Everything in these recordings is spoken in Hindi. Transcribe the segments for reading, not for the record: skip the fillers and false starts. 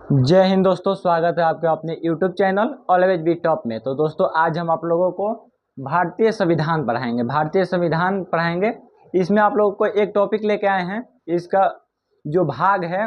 जय हिंद दोस्तों, स्वागत है आपका अपने YouTube channel always be top में। तो दोस्तों आज हम आप लोगों को भारतीय संविधान पढ़ाएंगे। इसमें आप लोगों को एक टॉपिक लेके आए हैं। इसका जो भाग है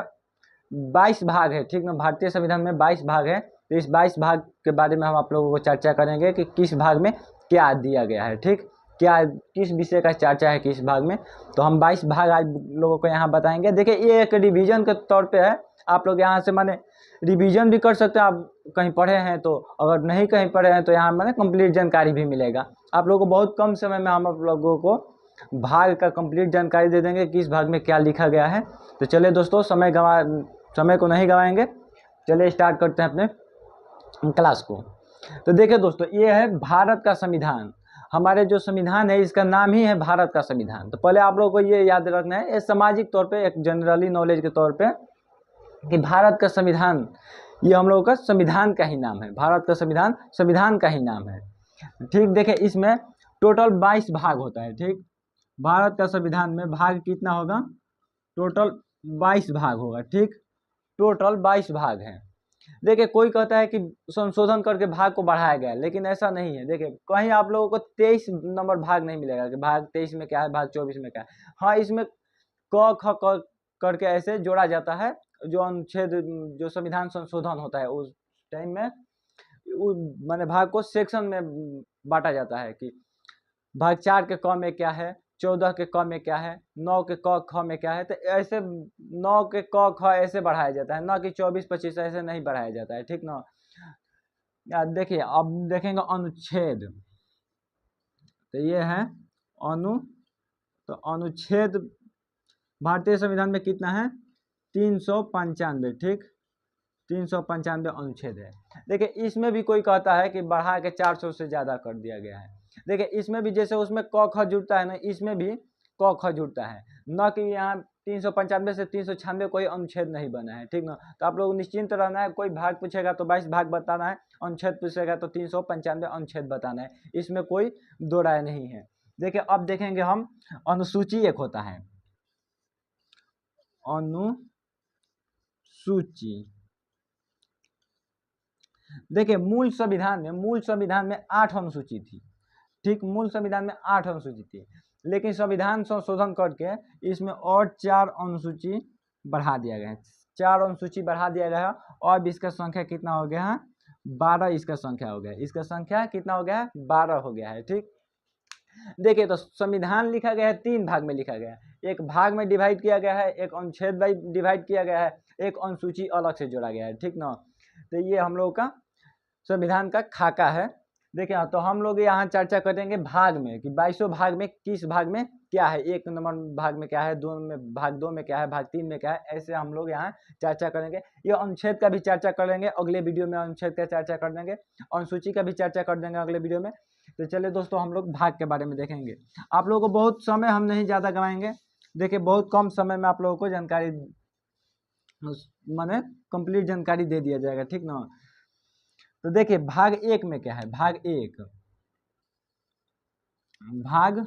22 भाग है, ठीक ना। भारतीय संविधान में 22 भाग है। तो इस 22 भाग के बारे में हम आप लोगों को चर्चा करेंगे कि किस भाग में क्या दिया गया है, ठीक, क्या किस विषय का चर्चा है किस भाग में। तो हम 22 भाग आज लोगों को यहाँ बताएंगे। देखिए ये एक रिवीजन के तौर पे है। आप लोग यहाँ से माने रिवीजन भी कर सकते हैं। आप कहीं पढ़े हैं तो, अगर नहीं कहीं पढ़े हैं तो यहाँ माने कंप्लीट जानकारी भी मिलेगा आप लोगों को। बहुत कम समय में हम आप लोगों को भाग का कंप्लीट जानकारी दे देंगे किस भाग में क्या लिखा गया है। तो चलिए दोस्तों, समय को नहीं गवाएंगे, चलिए स्टार्ट करते हैं अपने क्लास को। तो देखिए दोस्तों, ये है भारत का संविधान। हमारे जो संविधान है इसका नाम ही है भारत का संविधान। तो पहले आप लोगों को ये याद रखना है, ये सामाजिक तौर पे, एक जनरली नॉलेज के तौर पे, कि भारत का संविधान ये हम लोगों का संविधान का ही नाम है। भारत का संविधान संविधान का ही नाम है, ठीक। देखिए इसमें टोटल 22 भाग होता है, ठीक। भारत का संविधान में भाग कितना होगा? टोटल 22 भाग होगा, ठीक। टोटल 22 भाग हैं। देखिए कोई कहता है कि संशोधन करके भाग को बढ़ाया गया है, लेकिन ऐसा नहीं है। देखिए कहीं आप लोगों को 23 नंबर भाग नहीं मिलेगा कि भाग 23 में क्या है, भाग 24 में क्या है। हाँ, इसमें क ख क करके ऐसे जोड़ा जाता है। जो अनुच्छेद, जो संविधान संशोधन होता है उस टाइम में माने भाग को सेक्शन में बांटा जाता है कि भाग 4 के क में क्या है, 14 के क में क्या है, 9 के क ख में क्या है। तो ऐसे 9 के क ख ऐसे बढ़ाया जाता है, ना कि 24-25 ऐसे नहीं बढ़ाया जाता है, ठीक ना। देखिए अब देखेंगे अनुच्छेद। तो ये है तो अनुच्छेद भारतीय संविधान में कितना है? 395, ठीक। 395 अनुच्छेद है। देखिए इसमें भी कोई कहता है कि बढ़ा के 400 से ज़्यादा कर दिया गया है। देखिए इसमें भी जैसे उसमें क ख जुड़ता है ना, इसमें भी क ख जुड़ता है, न कि यहाँ 395 से 396 कोई अनुच्छेद नहीं बना है, ठीक ना। तो आप लोग निश्चिंत रहना है। कोई भाग पूछेगा तो 22 भाग बताना है, अनुच्छेद पूछेगा तो 395 अनुच्छेद बताना है। इसमें कोई दो राय नहीं है। देखिए अब देखेंगे हम अनुसूची। एक होता है अनुसूची। देखिए मूल संविधान में 8 अनुसूची थी, ठीक। मूल संविधान में 8 अनुसूची थी, लेकिन संविधान संशोधन करके इसमें और 4 अनुसूची बढ़ा दिया गया है। 4 अनुसूची बढ़ा दिया गया है। और इसका संख्या कितना हो गया है? 12 इसका संख्या हो गया। इसका संख्या कितना हो गया है? 12 हो गया है, ठीक। देखिए तो संविधान लिखा गया है 3 भाग में लिखा गया है। एक भाग में डिवाइड किया गया है, एक अनुच्छेद बाई डिवाइड किया गया है, एक अनुसूची अलग से जोड़ा गया है, ठीक ना। तो ये हम लोग का संविधान का खाका है। देखिए तो हम लोग यहाँ चर्चा करेंगे भाग में कि 22 भाग में किस भाग में क्या है, 1 नंबर भाग में क्या है, भाग 2 में क्या है, भाग 3 में क्या है, ऐसे हम लोग यहाँ चर्चा करेंगे। ये अनुच्छेद का भी चर्चा करेंगे अगले वीडियो में, अनुच्छेद का चर्चा कर देंगे, अनुसूची का भी चर्चा कर देंगे अगले वीडियो में। तो चलिए दोस्तों हम लोग भाग के बारे में देखेंगे। आप लोगों को बहुत समय हम नहीं ज़्यादा गवाएंगे। देखिए बहुत कम समय में आप लोगों को जानकारी माने कंप्लीट जानकारी दे दिया जाएगा, ठीक ना। तो देखिए भाग 1 में क्या है? भाग एक भाग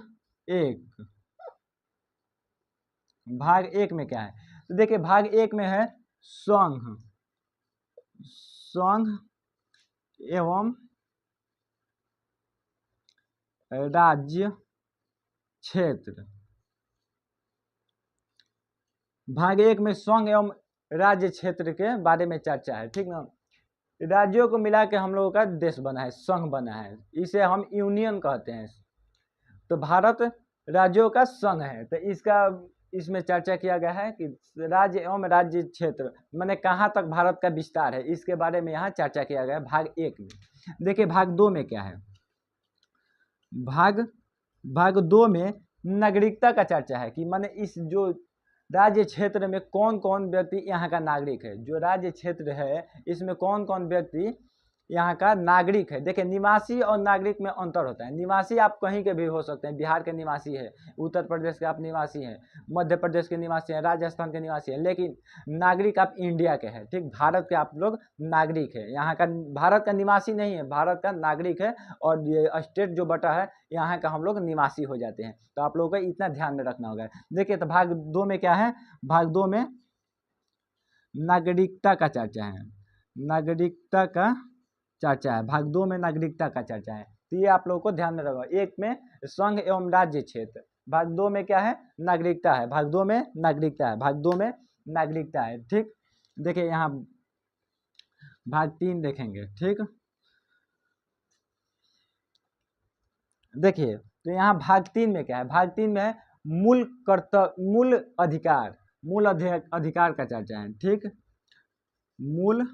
एक में क्या है? तो देखिए भाग 1 में है संघ एवं राज्य क्षेत्र। भाग 1 में संघ एवं राज्य क्षेत्र के बारे में चर्चा है, ठीक ना। राज्यों को मिला के हम लोगों का देश बना है, संघ बना है, इसे हम यूनियन कहते हैं। तो भारत राज्यों का संघ है। तो इसमें चर्चा किया गया है कि राज्य एवं राज्य क्षेत्र माने कहाँ तक भारत का विस्तार है, इसके बारे में यहाँ चर्चा किया गया है भाग 1 में। देखिए भाग 2 में क्या है? भाग 2 में नागरिकता का चर्चा है कि माने इस जो राज्य क्षेत्र में कौन कौन व्यक्ति यहाँ का नागरिक है। जो राज्य क्षेत्र है इसमें कौन कौन व्यक्ति यहाँ का नागरिक है। देखिए निवासी और नागरिक में अंतर होता है। निवासी आप कहीं के भी हो सकते हैं, बिहार के निवासी है, उत्तर प्रदेश के आप निवासी हैं, मध्य प्रदेश के निवासी हैं, राजस्थान के निवासी हैं, लेकिन नागरिक आप इंडिया के हैं, ठीक। भारत के आप लोग नागरिक है, यहाँ का भारत का निवासी नहीं है, भारत का नागरिक है। और ये स्टेट जो बटा है यहाँ का हम लोग निवासी हो जाते हैं। तो आप लोगों को इतना ध्यान में रखना होगा। देखिए तो भाग 2 में क्या है? भाग 2 में नागरिकता का चर्चा है, नागरिकता का चर्चा है। भाग 2 में नागरिकता का चर्चा है। तो ये आप लोगों को ध्यान में रखो। एक में संघ एवं राज्य क्षेत्र, भाग 2 में क्या है, नागरिकता है, भाग 2 में नागरिकता है, भाग 2 में नागरिकता है। ठीक, देखिए यहाँ भाग 3 देखेंगे। ठीक, देखिए तो यहाँ भाग 3 में क्या है, भाग 3 में है मूल कर्तव्य, मूल अधिकार, मूल अधिकार का चर्चा है। ठीक, मूल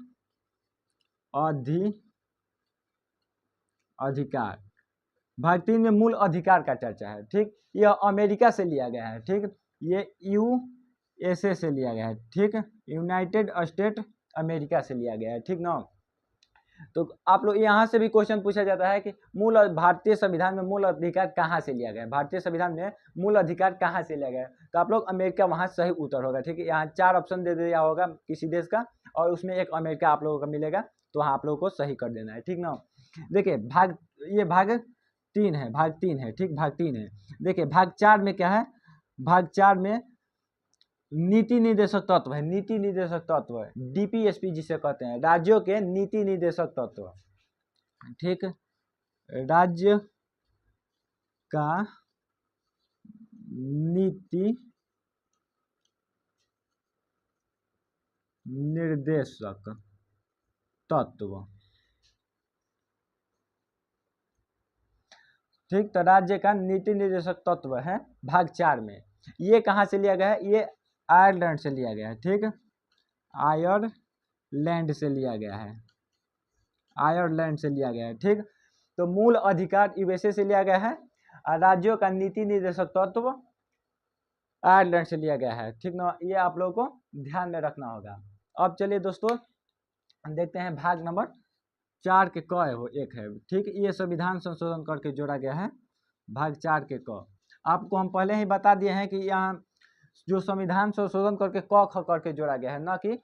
अधिकार, भाग 3 में मूल अधिकार का चर्चा है। ठीक, यह अमेरिका से लिया गया है। ठीक, ये यूएसए से लिया गया है। ठीक, यूनाइटेड स्टेट अमेरिका से लिया गया है। ठीक ना। तो आप लोग यहाँ से भी क्वेश्चन पूछा जाता है कि मूल भारतीय संविधान में मूल अधिकार कहाँ से लिया गया है, भारतीय संविधान में मूल अधिकार कहाँ से लिया गया है। तो आप लोग अमेरिका वहाँ सही उत्तर होगा। ठीक है, यहाँ 4 ऑप्शन दे दिया होगा किसी देश का और उसमें एक अमेरिका आप लोगों को मिलेगा, तो वहाँ आप लोगों को सही कर देना है। ठीक ना। देखिए ये भाग 3 है, भाग 3 है। ठीक, भाग 3 है। देखिए भाग 4 में क्या है, भाग 4 में नीति निर्देशक तत्व है, नीति निर्देशक तत्व है, डीपीएसपी जिसे कहते हैं, राज्यों के नीति निर्देशक तत्व। ठीक, राज्य का नीति निर्देशक तत्व। ठीक, तो राज्य का नीति निर्देशक तत्व है भाग 4 में। ये कहाँ से लिया गया है, ये आयरलैंड से लिया गया है। ठीक, आयरलैंड से लिया गया है, आयरलैंड से लिया गया है। ठीक, तो मूल अधिकार यूएसए से लिया गया है और राज्यों का नीति निर्देशक तत्व आयरलैंड से लिया गया है। ठीक ना, ये आप लोगों को ध्यान में रखना होगा। अब चलिए दोस्तों देखते हैं भाग नंबर 4 के क है वो एक है। ठीक, ये संविधान संशोधन करके जोड़ा गया है भाग 4 के क। आपको हम पहले ही बता दिए हैं कि यहाँ जो संविधान संशोधन करके क ख करके जोड़ा गया है, ना कि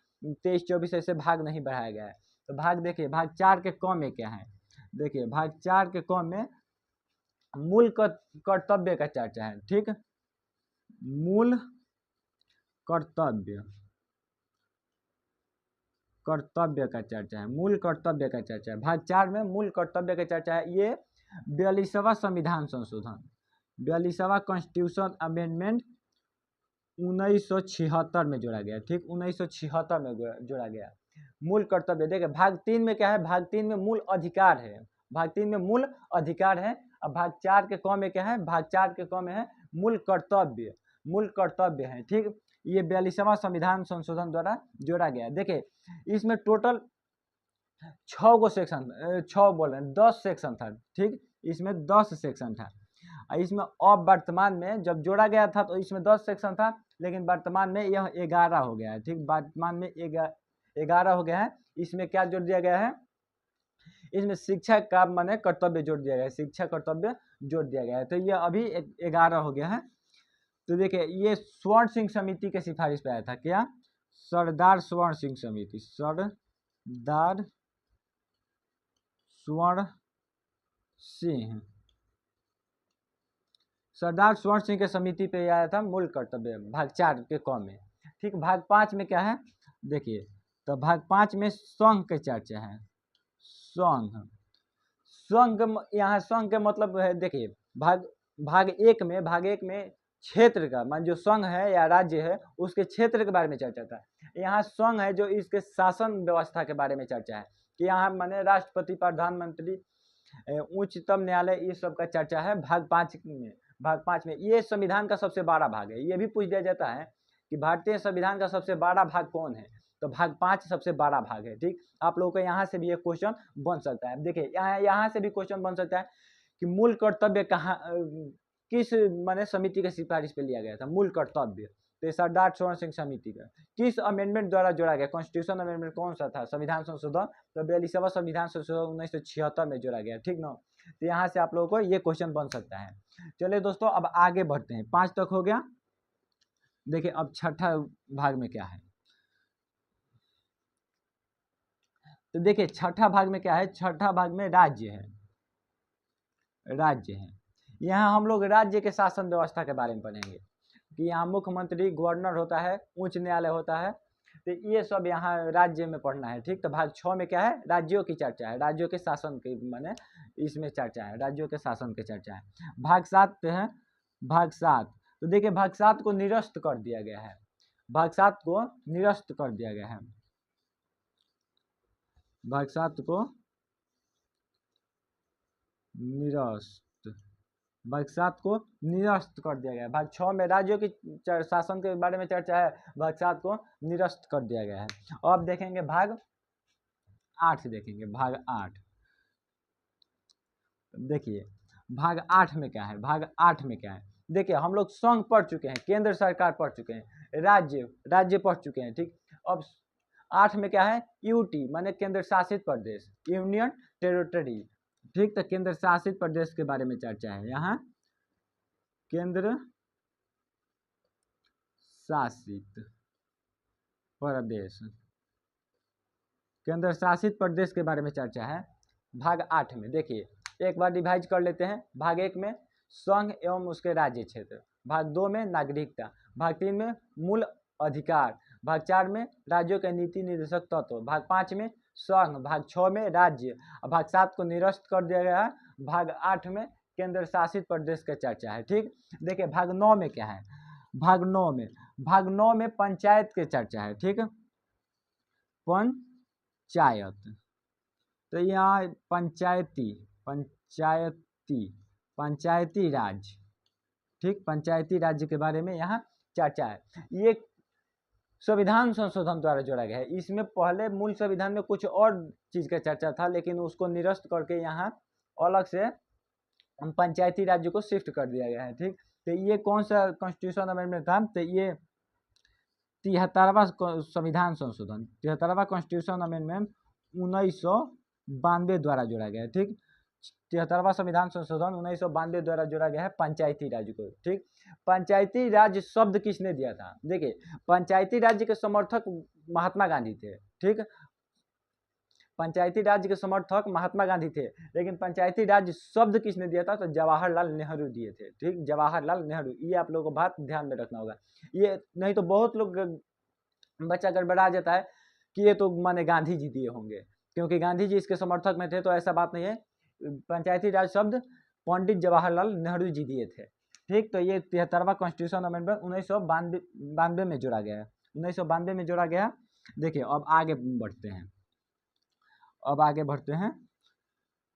23-24 ऐसे भाग नहीं बढ़ाया गया है। तो भाग देखिए भाग 4 के क में क्या है, देखिए भाग 4 के क में मूल कर्तव्य का चर्चा है। ठीक, मूल कर्तव्य, कर्तव्य का चर्चा है, मूल कर्तव्य का चर्चा है। भाग 4 में मूल कर्तव्य का चर्चा है। ये 42वां संविधान संशोधन, 42वां कॉन्स्टिट्यूशन अमेंडमेंट 1976 में जोड़ा गया। ठीक, 1976 में जोड़ा गया। मूल कर्तव्य देखिए भाग 3 में क्या है, भाग 3 में मूल अधिकार है, भाग 3 में मूल अधिकार है। अब भाग 4 के क में क्या है, भाग 4 के क में है मूल कर्तव्य, मूल कर्तव्य है। ठीक, ये 42वां संविधान संशोधन द्वारा जोड़ा गया। देखिए इसमें टोटल 6 गो सेक्शन, 6 बोल रहे हैं, 10 सेक्शन था। ठीक, इसमें 10 सेक्शन था। इसमें अब वर्तमान में जब जोड़ा गया था तो इसमें 10 सेक्शन था, लेकिन वर्तमान में यह 11 हो गया है। ठीक, वर्तमान में 11 हो गया है। इसमें क्या जोड़ दिया गया है, इसमें शिक्षा का माने कर्तव्य जोड़ दिया गया है, शिक्षा कर्तव्य जोड़ दिया गया है। तो यह अभी 11 हो गया है। तो देखिए ये स्वर्ण सिंह समिति के सिफारिश पे आया था, क्या, सरदार स्वर्ण सिंह समिति, सरदार स्वर्ण सिंह, सरदार स्वर्ण सिंह के समिति पे आया था मूल कर्तव्य भाग 4 के क में। ठीक, भाग 5 में क्या है, देखिए तो भाग 5 में संघ की चर्चा है। संघ, संघ यहाँ संघ के मतलब है, देखिए भाग 1 में क्षेत्र का मान जो संघ है या राज्य है उसके क्षेत्र के बारे में चर्चा था। यहाँ संघ है जो इसके शासन व्यवस्था के बारे में चर्चा है कि यहाँ माने राष्ट्रपति, प्रधानमंत्री, उच्चतम न्यायालय, ये सब का चर्चा है भाग 5 में। भाग 5 में ये संविधान का सबसे बड़ा भाग है। ये भी पूछ दिया जाता है कि भारतीय संविधान का सबसे बड़ा भाग कौन है, तो भाग 5 सबसे बड़ा भाग है। ठीक, आप लोगों को यहाँ से भी एक क्वेश्चन बन सकता है। देखिए यहाँ से भी क्वेश्चन बन सकता है कि मूल कर्तव्य कहाँ, किस माने समिति के सिफारिश पे लिया गया था मूल कर्तव्य, तो सरदार स्वर्ण सिंह समिति का किस अमेंडमेंट द्वारा जोड़ा गया, कॉन्स्टिट्यूशन अमेंडमेंट कौन सा था, संविधान संशोधन, तो 42वां संविधान संशोधन 1976 में जोड़ा गया। ठीक ना, तो यहाँ से आप लोगों को ये क्वेश्चन बन सकता है। चलिए दोस्तों अब आगे बढ़ते हैं, 5 तक हो गया। देखिए अब छठा भाग में क्या है, तो देखिए छठा भाग में क्या है, छठा भाग में राज्य है, राज्य है। यहाँ हम लोग राज्य के शासन व्यवस्था के बारे में पढ़ेंगे कि यहाँ मुख्यमंत्री, गवर्नर होता है, उच्च न्यायालय होता है, तो ये सब यहाँ राज्य में पढ़ना है, ठीक। तो भाग 6 में क्या है, राज्यों की चर्चा है, राज्यों के शासन की माने इसमें चर्चा है, राज्यों के शासन की चर्चा है। भाग 7 पे है, भाग 7 तो देखिए भाग 7 को निरस्त कर दिया गया है, भाग 7 को निरस्त कर दिया गया है, भाग 7 को निरस्त, भाग 7 को निरस्त कर दिया गया है। भाग 6 में राज्यों की शासन के बारे में चर्चा है, भाग 7 को निरस्त कर दिया गया है। और अब देखेंगे भाग 8, देखेंगे भाग 8। देखिए भाग 8 में क्या है, भाग 8 में क्या है, देखिए हम लोग संघ पढ़ चुके हैं, केंद्र सरकार पढ़ चुके हैं, राज्य पढ़ चुके हैं, ठीक। अब 8 में क्या है, यूटी माने केंद्र शासित प्रदेश, यूनियन टेरिटरी, ठीक। तो केंद्र शासित प्रदेश के बारे में चर्चा है यहाँ, केंद्र शासित प्रदेश, केंद्र शासित प्रदेश के बारे में चर्चा है भाग 8 में। देखिए एक बार रिवाइज कर लेते हैं, भाग 1 में संघ एवं उसके राज्य क्षेत्र, भाग 2 में नागरिकता, भाग 3 में मूल अधिकार, भाग 4 में राज्यों के नीति निर्देशक तत्व, भाग 5 में संघ, भाग 6 में राज्य, भाग 7 को निरस्त कर दिया गया है, भाग 8 में केंद्र शासित प्रदेश का चर्चा है, ठीक। देखिए भाग 9 में क्या है, भाग 9 में पंचायत के चर्चा है, ठीक। पंचायत, तो यहाँ पंचायती राज, ठीक, पंचायती राज्य के बारे में यहाँ चर्चा है। ये संविधान संशोधन द्वारा जोड़ा गया है, इसमें पहले मूल संविधान में कुछ और चीज का चर्चा था, लेकिन उसको निरस्त करके यहाँ अलग से पंचायती राज्य को शिफ्ट कर दिया गया है, ठीक। तो ये कौन सा कॉन्स्टिट्यूशन अमेंडमेंट था, तो ये 73वां संविधान संशोधन, 73वां कॉन्स्टिट्यूशन अमेंडमेंट 1992 द्वारा जोड़ा गया है, ठीक। 73वां संविधान संशोधन 1992 द्वारा जोड़ा गया है पंचायती राज को, ठीक। पंचायती राज शब्द किसने दिया था, देखिए पंचायती राज्य के समर्थक महात्मा गांधी थे, ठीक। पंचायती राज्य के समर्थक महात्मा गांधी थे, लेकिन पंचायती राज शब्द किसने दिया था, तो जवाहरलाल नेहरू दिए थे, ठीक, जवाहरलाल नेहरू। ये आप लोगों को बात ध्यान में रखना होगा, ये नहीं तो बहुत लोग बच्चा गड़बड़ा जाता है कि ये तो माने गांधी जी दिए होंगे, क्योंकि गांधी जी इसके समर्थक में थे, तो ऐसा बात नहीं है। पंचायती राज शब्द पंडित जवाहरलाल नेहरू जी दिए थे, ठीक। तो ये 73वां कॉन्स्टिट्यूशन अमेंडमेंट 1992 में जोड़ा गया है, 1992 में जोड़ा गया। देखिए अब आगे बढ़ते हैं,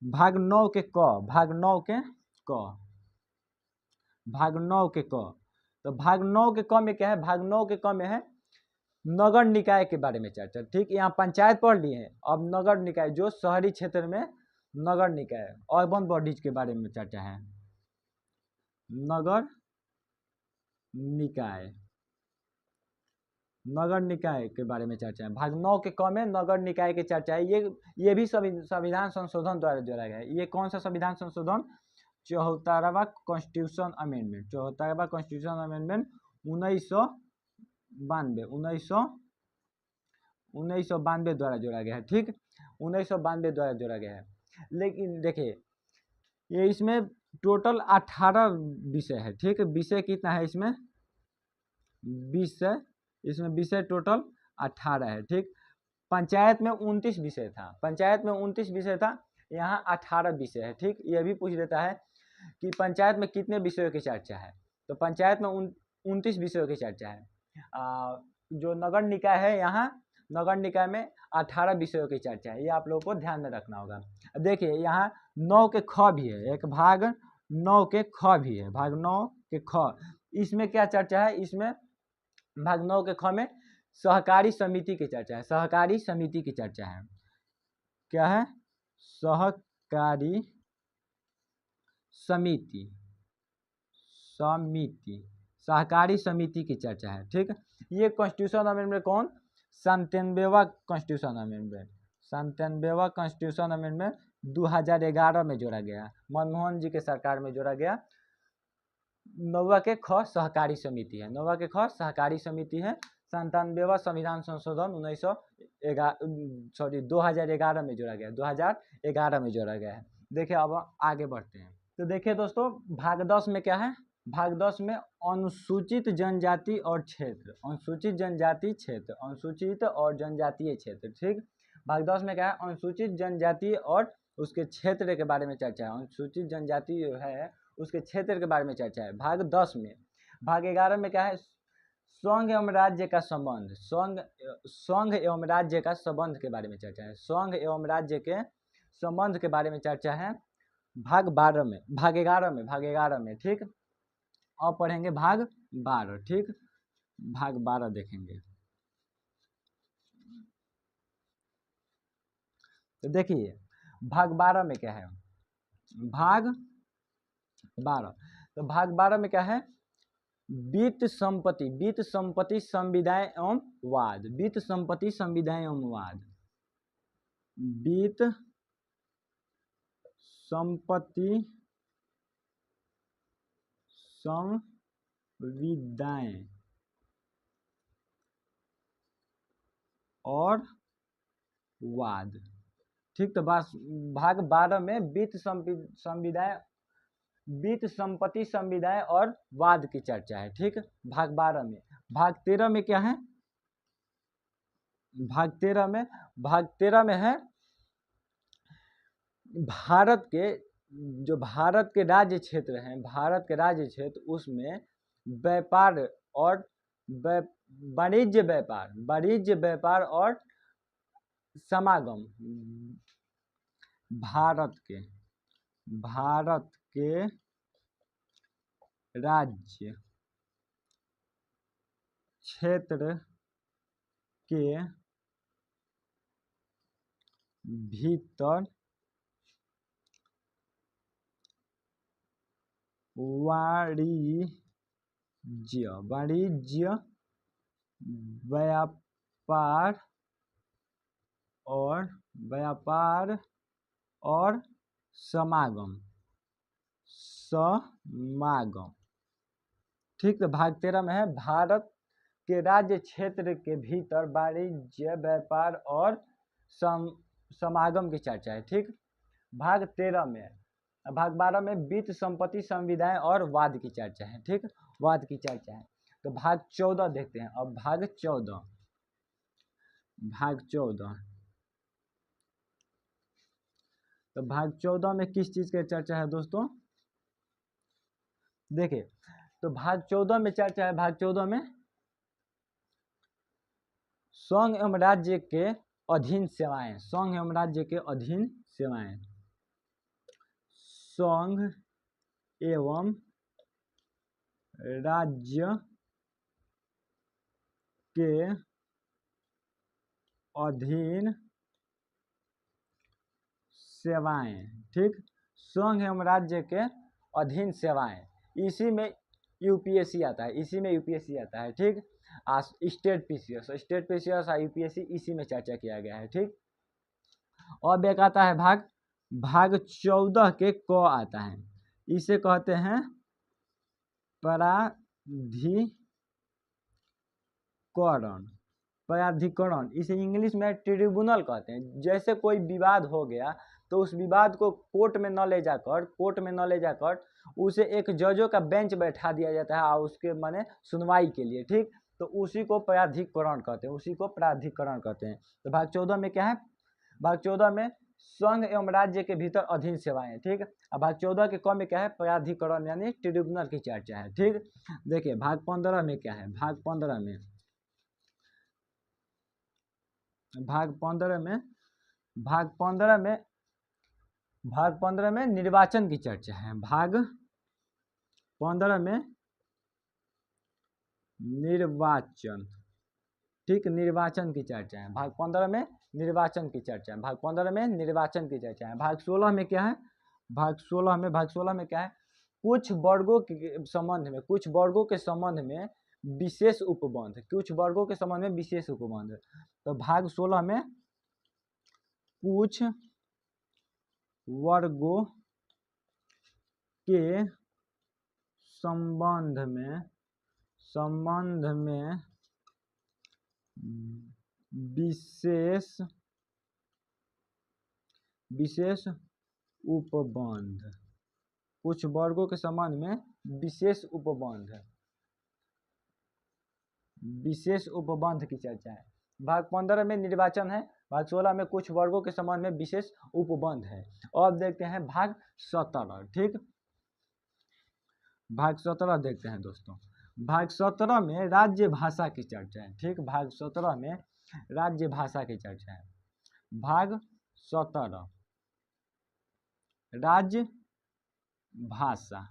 भाग 9 के क, भाग 9 के क, तो भाग 9 के क में क्या है, भाग 9 के क में है नगर निकाय के बारे में चर्चा, ठीक। यहाँ पंचायत पढ़ लिए हैं, अब नगर निकाय जो शहरी क्षेत्र में नगर निकाय अर्बन बॉडीज के बारे में चर्चा है, नगर निकाय के बारे में चर्चा है। भाग 9 के क में नगर निकाय की चर्चा है, ये भी संविधान संशोधन द्वारा जोड़ा गया है। ये कौन सा संविधान संशोधन, 74वां कॉन्स्टिट्यूशन अमेंडमेंट, 74वां कॉन्स्टिट्यूशन अमेंडमेंट 1992 द्वारा जोड़ा गया है, ठीक। 1992 द्वारा जोड़ा गया है। लेकिन देखिए ये इसमें टोटल 18 विषय है, ठीक। विषय कितना है इसमें, विषय टोटल 18 है, ठीक। पंचायत में 29 विषय था, यहाँ 18 विषय है, ठीक। ये भी पूछ देता है कि पंचायत में कितने विषयों की चर्चा है, तो पंचायत में 29 विषयों की चर्चा है। जो नगर निकाय है, यहाँ नगर निकाय में 18 विषयों की चर्चा है, ये आप लोगों को ध्यान में रखना होगा। देखिए यहाँ 9 के ख भी है, एक भाग 9 के ख भी है, भाग 9 के ख, इसमें क्या चर्चा है, इसमें भाग 9 के ख में सहकारी समिति की चर्चा है, सहकारी समिति की चर्चा है, क्या है, सहकारी समिति की चर्चा है, ठीक। ये कॉन्स्टिट्यूशन अमेंडमेंट कौन, 97वां कॉन्स्टिट्यूशन अमेंडमेंट 2011 में जोड़ा गया, मनमोहन जी के सरकार में जोड़ा गया। 9वां के ख सहकारी समिति है, 9वां के ख सहकारी समिति है। 97वां संविधान संशोधन 2011 में जोड़ा गया, 2011 में जोड़ा गया है। देखिए अब आगे बढ़ते हैं, तो देखिए दोस्तों भाग 10 में क्या है, भाग 10 में अनुसूचित जनजाति और क्षेत्र, अनुसूचित जनजाति क्षेत्र, अनुसूचित और जनजातीय क्षेत्र। ठीक, भाग 10 में क्या है, अनुसूचित जनजाति और उसके क्षेत्र के बारे में चर्चा है। अनुसूचित जनजाति जो है उसके क्षेत्र के बारे में चर्चा है भाग 10 में। भाग 11 में क्या है, संघ एवं राज्य का संबंध, संघ एवं राज्य का संबंध के बारे में चर्चा है। संघ एवं राज्य के संबंध के बारे में चर्चा है भाग 12 में, भाग 11 में। ठीक, अब पढ़ेंगे भाग 12। ठीक, भाग 12 देखेंगे। तो देखिए भाग 12 में क्या है, भाग 12, तो भाग 12 में क्या है, वित्त संपत्ति संविदाएं एवं वाद, वित्त संपत्ति संविदाएं एवं वाद, वित्त संपत्ति संविदाएं और वाद। ठीक, तो बस भाग 12 में वित्त संपत्ति संविदाएं और वाद की चर्चा है। ठीक, भाग 12 में। भाग 13 में क्या है, भाग 13 में है भारत के राज्य क्षेत्र हैं, भारत के राज्य क्षेत्र, उसमें व्यापार और वाणिज्य व्यापार और समागम, भारत के राज्य क्षेत्र के भीतर वाणिज्य व्यापार और समागम। ठीक, तो भाग 13 में है भारत के राज्य क्षेत्र के भीतर वाणिज्य व्यापार और समागम की चर्चा है। ठीक, भाग 13 में। भाग 12 में वित्त संपत्ति संविदाएं और वाद की चर्चा है। ठीक, वाद की चर्चा है। तो भाग 14 देखते हैं। अब भाग 14, तो भाग 14 में किस चीज की चर्चा है दोस्तों, देखिए, तो भाग 14 में चर्चा है, भाग 14 में संघ एवं राज्य के अधीन सेवाएं, संघ एवं राज्य के अधीन सेवाएं, संघ एवं राज्य के अधीन सेवाएं। ठीक, संघ एवं राज्य के अधीन सेवाएं, इसी में यूपीएससी आता है, ठीक, स्टेट पीसीएस और यूपीएससी इसी में चर्चा किया गया है। ठीक, और एक आता है भाग 14 के क आता है, इसे कहते हैं प्राधिकरण, इसे इंग्लिश में ट्रिब्यूनल कहते हैं। जैसे कोई विवाद हो गया तो उस विवाद को कोर्ट में न ले जाकर उसे एक जजों का बेंच बैठा दिया जाता है और उसके माने सुनवाई के लिए। ठीक, तो उसी को प्राधिकरण कहते हैं, तो भाग 14 में क्या है, भाग 14 में संघ एवं राज्य के भीतर अधीन सेवाएं। ठीक, अब भाग 14 के क में क्या है, प्राधिकरण यानी ट्रिब्यूनल की चर्चा है। ठीक, देखिए भाग 15 में क्या है, भाग 15 में निर्वाचन की चर्चा है। भाग 15 में निर्वाचन, ठीक, निर्वाचन की चर्चा है। भाग 15 में निर्वाचन की चर्चा है, भाग 16 में क्या है, भाग 16 में क्या है, कुछ वर्गों के संबंध में विशेष उपबंध, तो भाग 16 में कुछ वर्गों के संबंध में विशेष उपबंध, कुछ वर्गों के संबंध में विशेष उपबंध, विशेष उपबंध की चर्चा है। भाग 15 में निर्वाचन है, भाग 16 में कुछ वर्गों के संबंध में विशेष उपबंध है। और देखते हैं भाग 17, ठीक, भाग 17 देखते हैं दोस्तों। भाग 17 में राज्य भाषा की चर्चा है, ठीक, भाग 17 में राज्य भाषा की चर्चा है। भाग 17 राज्य भाषा,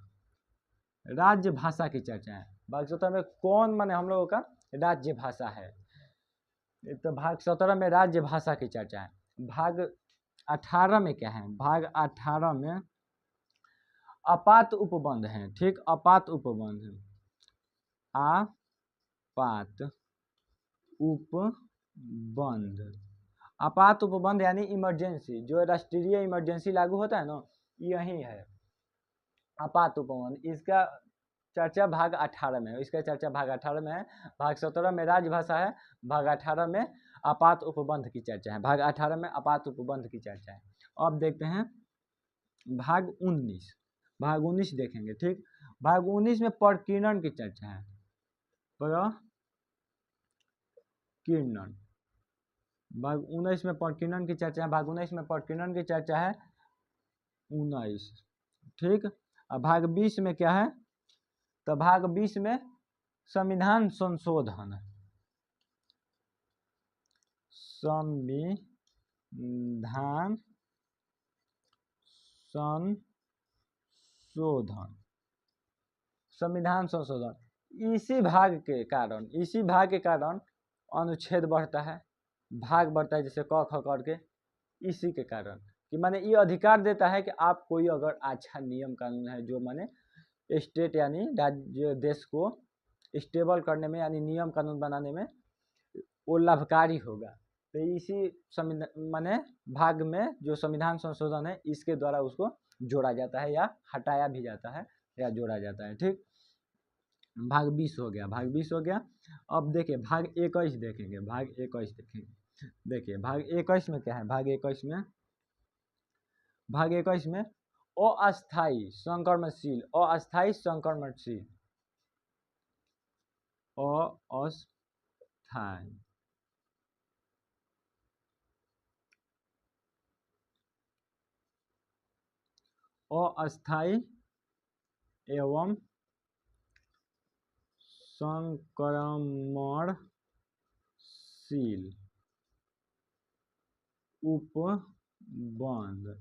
राज्य भाषा की चर्चा है। भाग 17 में कौन माने हम लोगों का राज्य भाषा है, तो भाग 17 में राज्य भाषा की चर्चा है। भाग 18 में क्या है, भाग 18 में आपात उपबंध है, ठीक, आपात उपबंध, आपात उपबंध, आपात उपबंध यानी इमरजेंसी, जो राष्ट्रीय इमरजेंसी लागू होता है ना, यही है आपात उपबंध। इसका चर्चा भाग 18 में है, इसका चर्चा भाग 18 में है। भाग 17 में राजभाषा है, भाग 18 में आपात उपबंध की चर्चा है, भाग 18 में आपात उपबंध की चर्चा है। अब देखते हैं भाग 19, भाग 19 देखेंगे, ठीक, भाग 19 में प्रकीर्णन की चर्चा है, प्रकीर्णन, भाग 19 में प्रकीर्णन की चर्चा है, भाग 19 में प्रकीर्णन की चर्चा है 19, ठीक। अब भाग 20 में क्या है, तो भाग 20 में संविधान संशोधन, संविधान संशोधन, संविधान संशोधन। इसी भाग के कारण अनुच्छेद बढ़ता है, भाग बढ़ता है, जैसे क ख करके, इसी के कारण कि माने ये अधिकार देता है कि आप कोई अगर अच्छा नियम कानून है जो माने स्टेट यानी राज्य देश को स्टेबल करने में यानी नियम कानून बनाने में वो लाभकारी होगा, तो इसी माने भाग में जो संविधान संशोधन है इसके द्वारा उसको जोड़ा जाता है या हटाया भी जाता है या जोड़ा जाता है, ठीक। भाग 20 हो गया, भाग 20 हो गया। अब देखिए भाग 21 देखेंगे, भाग 21 देखेंगे। देखिए भाग 21 में क्या है, भाग 21 में अस्थायी संक्रमणशील, अस्थायी संक्रमणशील, अस्थायी अस्थायी एवं संक्रमणशील उपबंध,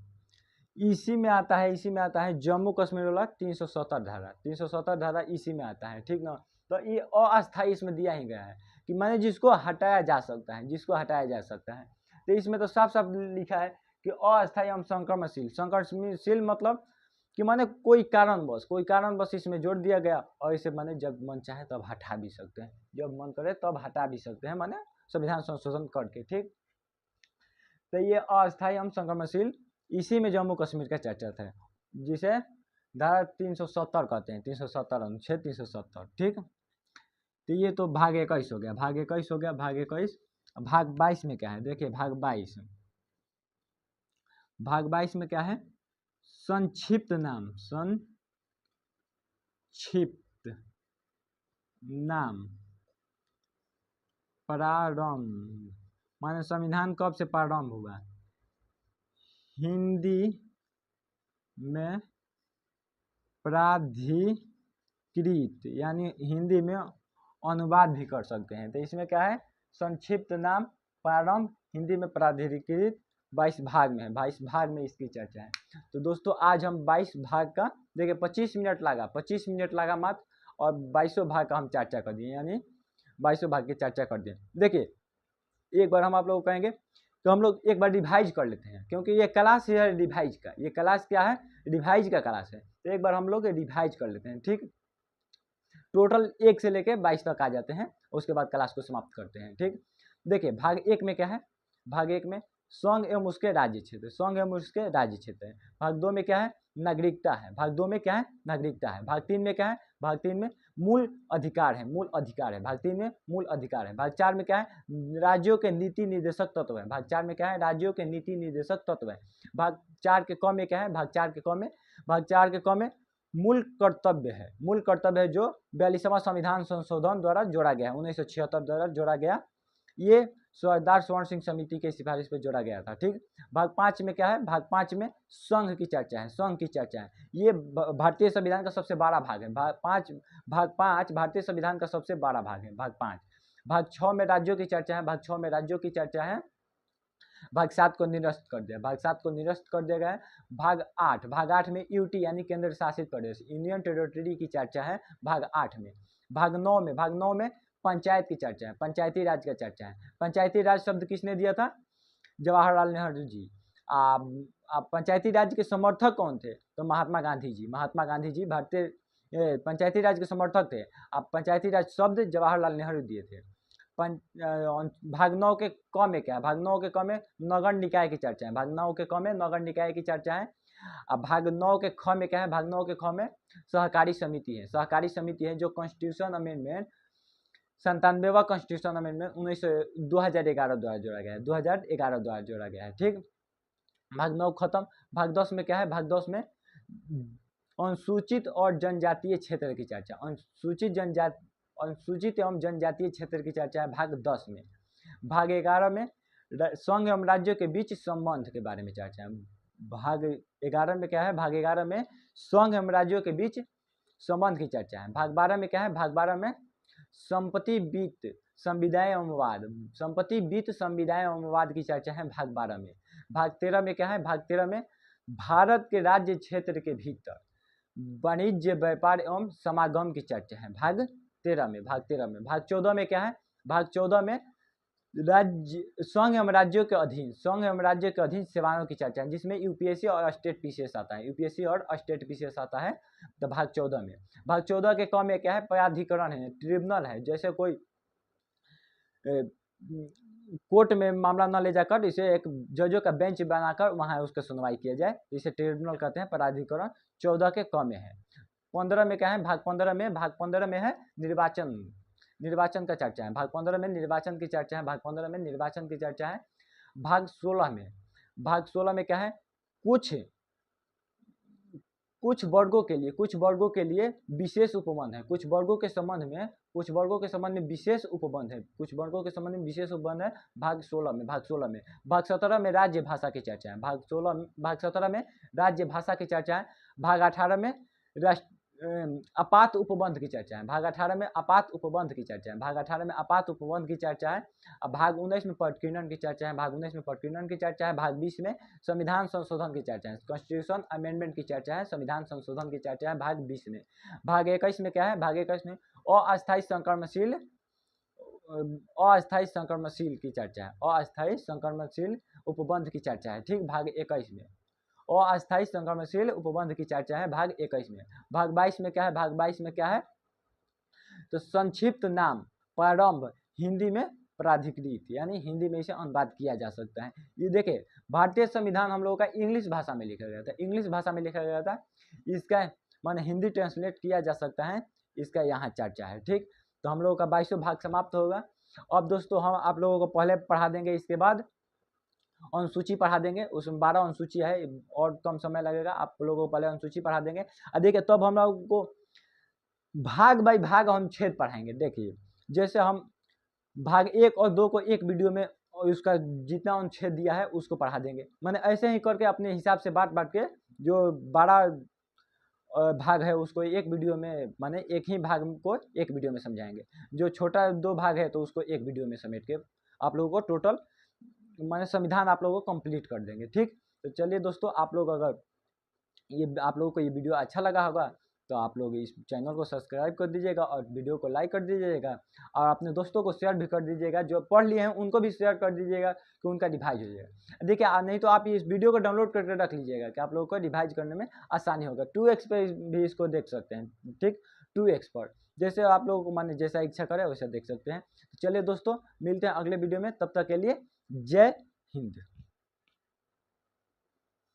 इसी में आता है जम्मू कश्मीर वाला 370 धारा, 370 धारा इसी में आता है, ठीक ना। तो ये अस्थायी इसमें दिया ही गया है कि माने जिसको हटाया जा सकता है, जिसको हटाया जा सकता है। तो इसमें तो साफ साफ लिखा है कि अस्थायी एवं संक्रमणशील, संक्रमणशील मतलब कि माने कोई कारणवश इसमें जोड़ दिया गया, और इसे माने जब मन चाहे तब हटा भी सकते हैं, जब मन करे तब हटा भी सकते हैं, माने संविधान संशोधन करके, ठीक। तो ये अस्थायी एवं संक्रमणशील इसी में जम्मू कश्मीर का चर्चा था, जिसे धारा 370 कहते हैं, 370 अनुच्छेद 370, ठीक। तो ये तो भाग 21 हो गया, भाग 21 हो गया, भाग 21। भाग 22 में क्या है, देखिए भाग 22, भाग 22 में क्या है, संक्षिप्त नाम, संक्षिप्त नाम प्रारंभ, माने संविधान कब से प्रारंभ हुआ, हिंदी में प्राधिकृत यानी हिंदी में अनुवाद भी कर सकते हैं। तो इसमें क्या है, संक्षिप्त नाम प्रारंभ हिंदी में प्राधिकृत 22 भाग में है, 22 भाग में इसकी चर्चा है। तो दोस्तों आज हम 22 भाग का देखिए 25 मिनट लगा मात्र, और 22 भाग का हम चर्चा कर दिए, यानी 22 भाग की चर्चा कर दिए। देखिए एक बार हम आप लोग कहेंगे तो हम लोग एक बार रिवाइज कर लेते हैं, क्योंकि ये क्लास है रिवाइज का, ये क्लास क्या है, रिवाइज का क्लास है। तो एक बार हम लोग रिवाइज कर लेते हैं, ठीक। टोटल 1 से लेके 22 तक आ जाते हैं, उसके बाद क्लास को समाप्त करते हैं, ठीक। देखिए भाग 1 में क्या है, भाग 1 में संघ एवं उसके राज्य क्षेत्र, संघ एवं उसके राज्य क्षेत्र है। भाग 2 में क्या है, नागरिकता है, भाग 2 में क्या है, नागरिकता है। भाग 3 में क्या है, भाग 3 में मूल अधिकार है, मूल अधिकार है। भाग 3 में मूल अधिकार है। भाग 4 में क्या है, राज्यों के नीति निर्देशक तत्व है। भाग 4 में क्या है, राज्यों के नीति निर्देशक तत्व है। भाग 4 के क में क्या है, भाग 4 के क में मूल कर्तव्य है, मूल कर्तव्य है जो 42वां संविधान संशोधन द्वारा जोड़ा गया है, 1976 द्वारा जोड़ा गया। ये सरदार स्वर्ण सिंह समिति के सिफारिश पर जोड़ा गया था। ठीक, भाग 5 में क्या है, भाग 5 में संघ की चर्चा है, संघ की चर्चा है। ये भारतीय संविधान का सबसे बड़ा भाग है। भाग 5 भारतीय संविधान का सबसे बड़ा भाग है, भाग 5। भाग 6 में राज्यों की चर्चा है, भाग 6 में राज्यों की चर्चा है। भाग 7 को निरस्त कर दिया, भाग 7 को निरस्त कर दिया गया है। भाग 8 में यूटी यानी केंद्र शासित प्रदेश, यूनियन टेरिटरी की चर्चा है भाग 8 में। भाग 9 में पंचायत की चर्चा है, पंचायती राज का चर्चा है। पंचायती राज शब्द किसने दिया था, जवाहरलाल नेहरू जी। पंचायती राज के समर्थक कौन थे, तो महात्मा गांधी जी। महात्मा गांधी जी भारतीय पंचायती राज के समर्थक थे। अब पंचायती राज शब्द जवाहरलाल नेहरू दिए थे। भाग 9 के क में क्या है, भाग 9 के क में नगर निकाय की चर्चा है, भाग 9 के क में नगर निकाय की चर्चा है। अब भाग 9 के ख में क्या है, भाग 9 के ख में सहकारी समिति है। सहकारी समिति है जो कॉन्स्टिट्यूशन अमेंडमेंट 97वां कॉन्स्टिट्यूशन अमेंडमेंट 2011 द्वारा जोड़ा गया है, 2011 द्वारा जोड़ा गया है। ठीक, भाग 9 खत्म। भाग 10 में क्या है, भाग 10 में अनुसूचित और जनजातीय क्षेत्र की चर्चा, अनुसूचित एवं जनजातीय क्षेत्र की चर्चा है भाग 10 में। भाग 11 में संघ एवं राज्यों के बीच संबंध के बारे में चर्चा है। भाग 11 में क्या है, भाग 11 में संघ एवं राज्यों के बीच संबंध की चर्चा है। भाग 12 में क्या है, भाग 12 में संपत्ति वित्त संविदाएं एवं वाद, संपत्ति वित्त संविदाएं एवं वाद की चर्चा है भाग 12 में। भाग 13 में क्या है, भाग 13 में भारत के राज्य क्षेत्र के भीतर वाणिज्य व्यापार एवं समागम की चर्चा है भाग 13 में। भाग 13 में। भाग 14 में क्या है, भाग 14 में राज्य संघ एवं राज्यों के अधीन, संघ एवं राज्य के अधीन सेवाओं की चर्चा है, जिसमें यूपीएससी और स्टेट पीसीएस आता है, यूपीएससी और स्टेट पीसीएस आता है। तो भाग 14 में। भाग 14 के क में क्या है, प्राधिकरण है, ट्रिब्यूनल है। जैसे कोई कोर्ट में मामला न ले जाकर इसे एक जजों का बेंच बनाकर वहाँ उसका सुनवाई किया जाए, इसे ट्रिब्यूनल कहते हैं। प्राधिकरण 14 के क में है। 15 में क्या है, भाग 15 में है निर्वाचन का चर्चा है। भाग 15 में निर्वाचन की चर्चा है, भाग 15 में निर्वाचन की चर्चा है। भाग 16 में क्या है, कुछ वर्गों के लिए विशेष उपबंध है, कुछ वर्गों के संबंध में विशेष उपबंध है भाग 16 में। भाग 17 में राज्य भाषा की चर्चा है, भाग 17 में राज्य भाषा की चर्चा है। भाग 18 में आपात उपबंध की चर्चा है, भाग 18 में आपात उपबंध की चर्चा है, भाग 18 में आपात उपबंध की चर्चा है। अब भाग 19 में प्रकीर्णन की चर्चा है, भाग 19 में प्रकीर्णन की चर्चा है। भाग 20 में संविधान संशोधन की चर्चा है, कॉन्स्टिट्यूशन अमेंडमेंट की चर्चा है, संविधान संशोधन की चर्चा है भाग 20 में। भाग 21 में क्या है, भाग 21 में अस्थायी संक्रमणशील की चर्चा है, अस्थायी संक्रमणशील उपबंध की चर्चा है। ठीक, भाग 21 में अस्थायी संक्रमणशील उपबंध की चर्चा है भाग 21 में। भाग 22 में क्या है, भाग 22 में क्या है, तो संक्षिप्त नाम प्रारंभ हिंदी में प्राधिकृत, यानी हिंदी में इसे अनुवाद किया जा सकता है। ये देखिए, भारतीय संविधान हम लोगों का इंग्लिश भाषा में लिखा गया था, इसका माने हिंदी ट्रांसलेट किया जा सकता है, इसका यहाँ चर्चा है। ठीक, तो हम लोगों का 22वां भाग समाप्त होगा। अब दोस्तों हम आप लोगों को पहले पढ़ा देंगे, इसके बाद अनुसूची पढ़ा देंगे, उसमें 12 अनुसूची है और कम समय लगेगा, आप लोगों को पहले अनुसूची पढ़ा देंगे। देखिए तब हम लोग को भाग बाई भाग हम छेद पढ़ाएंगे। देखिए जैसे हम भाग 1 और 2 को एक वीडियो में और उसका जितना अनुच्छेद दिया है उसको पढ़ा देंगे, मैंने ऐसे ही करके अपने हिसाब से बांट के जो 12 भाग है उसको एक वीडियो में, माने एक ही भाग को एक वीडियो में समझाएंगे। जो छोटा 2 भाग है तो उसको एक वीडियो में समेट के आप लोगों को टोटल माने संविधान आप लोगों को कंप्लीट कर देंगे। ठीक, तो चलिए दोस्तों, आप लोगों को ये वीडियो अच्छा लगा होगा तो आप लोग इस चैनल को सब्सक्राइब कर दीजिएगा और वीडियो को लाइक कर दीजिएगा और अपने दोस्तों को शेयर भी कर दीजिएगा, जो पढ़ लिए हैं उनको भी शेयर कर दीजिएगा कि उनका रिवाइज हो जाएगा। देखिए नहीं तो आप इस वीडियो को डाउनलोड करके रख लीजिएगा कि आप लोगों को रिवाइज करने में आसानी होगा। 2x पर भी इसको देख सकते हैं। ठीक, 2x पर जैसे आप लोगों को माने जैसा इच्छा करे वैसा देख सकते हैं। चलिए दोस्तों, मिलते हैं अगले वीडियो में, तब तक के लिए जय हिंद।